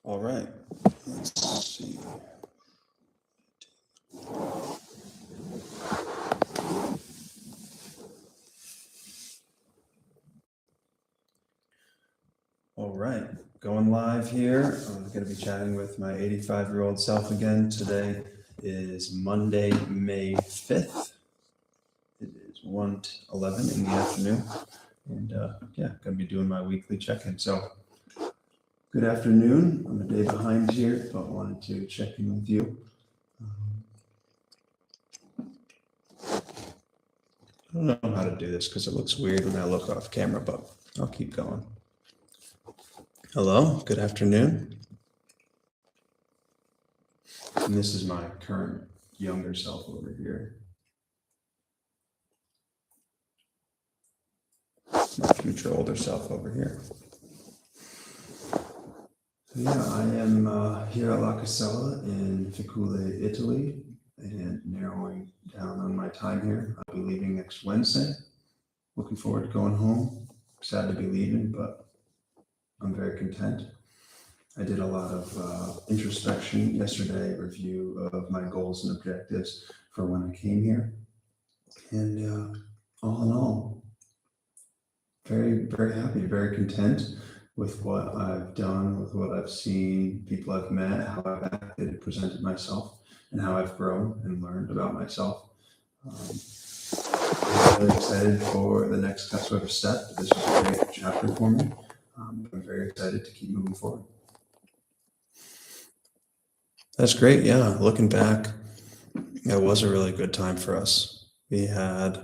All right, let's see. All right, going live here. I'm going to be chatting with my 85-year-old self again. Today is Monday, May 5th. It is 1:11 in the afternoon. And yeah, going to be doing my weekly check-in. So good afternoon. I'm a day behind here, but wanted to check in with you. I don't know how to do this because it looks weird when I look off camera, but I'll keep going. Hello, good afternoon. And this is my current younger self over here. My future older self over here. So yeah, I am here at La Casella in Ficule, Italy, and narrowing down on my time here. I'll be leaving next Wednesday. Looking forward to going home. Sad to be leaving, but I'm very content. I did a lot of introspection yesterday, review of my goals and objectives for when I came here. And all in all, very, very happy, very content with what I've done, with what I've seen, people I've met, how I've acted and presented myself, and how I've grown and learned about myself. I'm really excited for the next sort of step. This was a great chapter for me. I'm very excited to keep moving forward. That's great. Yeah, looking back, it was a really good time for us. We had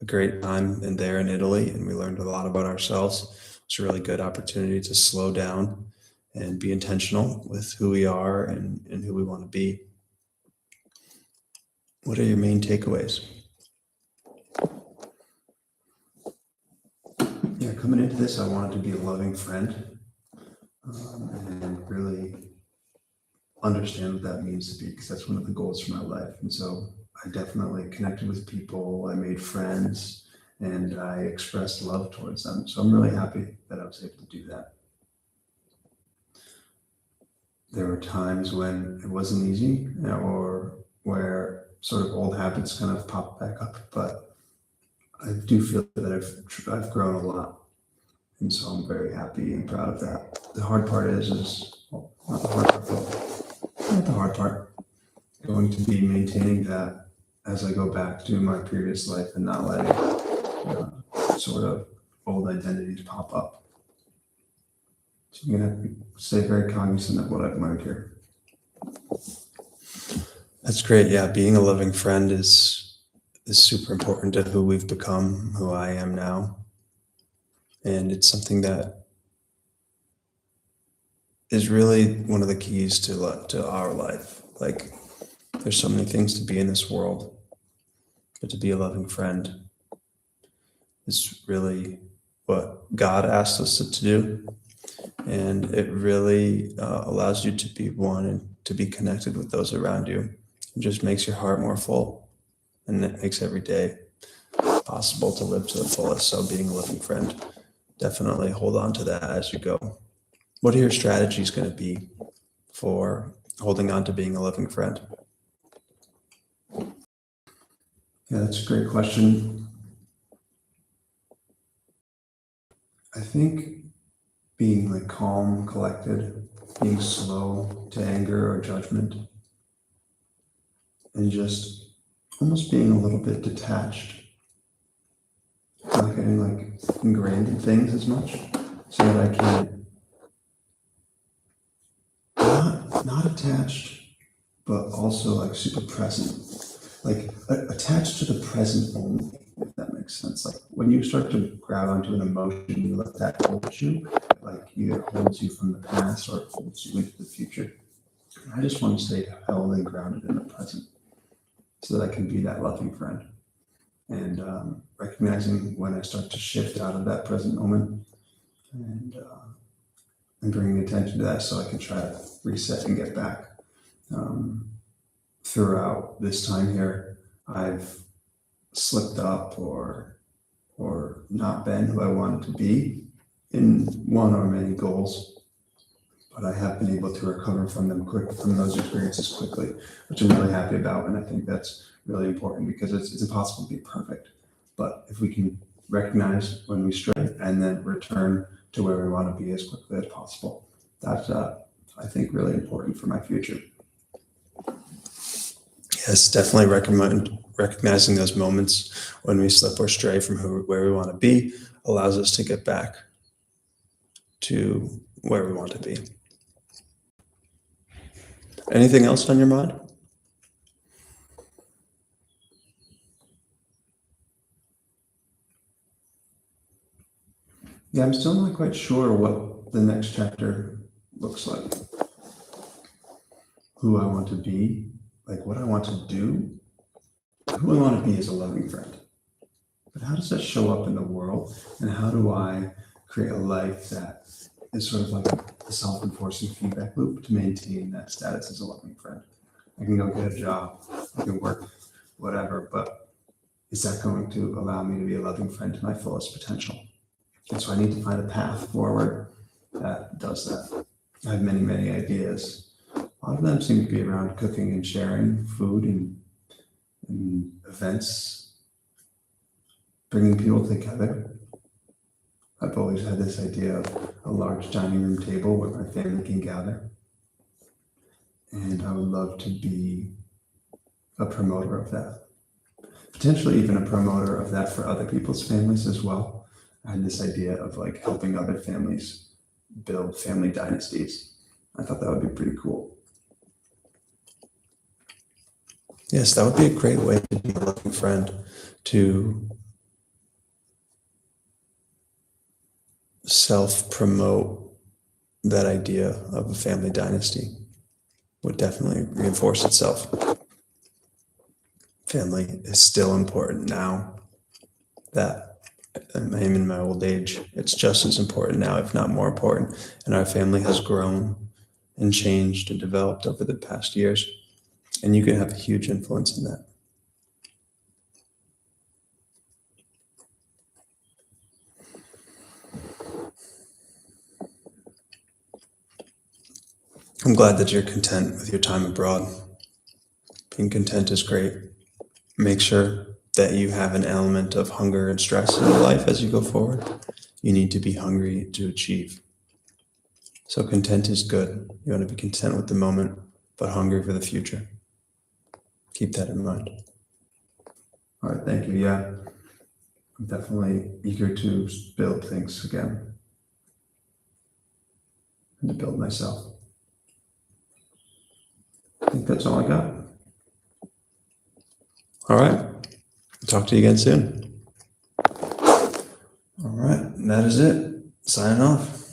a great time there in Italy, and we learned a lot about ourselves. It's a really good opportunity to slow down and be intentional with who we are and who we want to be. What are your main takeaways? Yeah, coming into this, I wanted to be a loving friend and really understand what that means to be, because that's one of the goals for my life. And so I definitely connected with people, I made friends, and I expressed love towards them. So I'm really happy that I was able to do that. There were times when it wasn't easy, or where sort of old habits kind of pop back up, but I do feel that I've grown a lot. And so I'm very happy and proud of that. The hard part is well, not the hard part, but not the hard part, going to be maintaining that as I go back to my previous life and not letting sort of old identities pop up. So I'm going to stay very cognizant of what I've learned here. That's great. Yeah, being a loving friend is super important to who we've become, who I am now. And it's something that is really one of the keys to our life. Like, there's so many things to be in this world, but to be a loving friend is really what God asked us to do. And it really allows you to be one and to be connected with those around you. It just makes your heart more full, and it makes every day possible to live to the fullest. So being a loving friend, definitely hold on to that as you go. What are your strategies going to be for holding on to being a loving friend? Yeah, that's a great question. I think being like calm, collected, being slow to anger or judgment, and just almost being a little bit detached, not getting like ingrained in things as much, so that I can not attached, but also like super present, like attached to the present only, if that makes sense. Like when you start to grab onto an emotion, you let that hold you, like either holds you from the past or it holds you into the future. And I just want to stay held and grounded in the present so that I can be that loving friend. And recognizing when I start to shift out of that present moment and bringing attention to that so I can try to reset and get back. Throughout this time here, I've slipped up or not been who I wanted to be in one or many goals. but I have been able to recover from those experiences quickly, which I'm really happy about. And I think that's really important because it's impossible to be perfect. But if we can recognize when we stray and then return to where we want to be as quickly as possible, that's, I think, really important for my future. Yes, definitely recommend recognizing those moments when we slip or stray from where we want to be allows us to get back to where we want to be. Anything else on your mind? Yeah, I'm still not quite sure what the next chapter looks like. Who I want to be, like what I want to do, who I want to be as a loving friend. But how does that show up in the world? And how do I create a life that is sort of like a self-enforcing feedback loop to maintain that status as a loving friend? I can go get a job, I can work, whatever, but is that going to allow me to be a loving friend to my fullest potential? And so I need to find a path forward that does that. I have many, many ideas. A lot of them seem to be around cooking and sharing food and events, bringing people together. I've always had this idea of a large dining room table where my family can gather. And I would love to be a promoter of that. Potentially even a promoter of that for other people's families as well. I had this idea of like helping other families build family dynasties. I thought that would be pretty cool. Yes, that would be a great way to be a loving friend, to self-promote that idea of a family dynasty. Would definitely reinforce itself. Family is still important now that I'm in my old age. It's just as important now, if not more important. And our family has grown and changed and developed over the past years. And you can have a huge influence in that. I'm glad that you're content with your time abroad. Being content is great. Make sure that you have an element of hunger and stress in your life as you go forward. You need to be hungry to achieve. So content is good. You want to be content with the moment, but hungry for the future. Keep that in mind. All right, thank you. Yeah, I'm definitely eager to build things again and to build myself. I think that's all I got. All right. Talk to you again soon. All right. That is it. Signing off.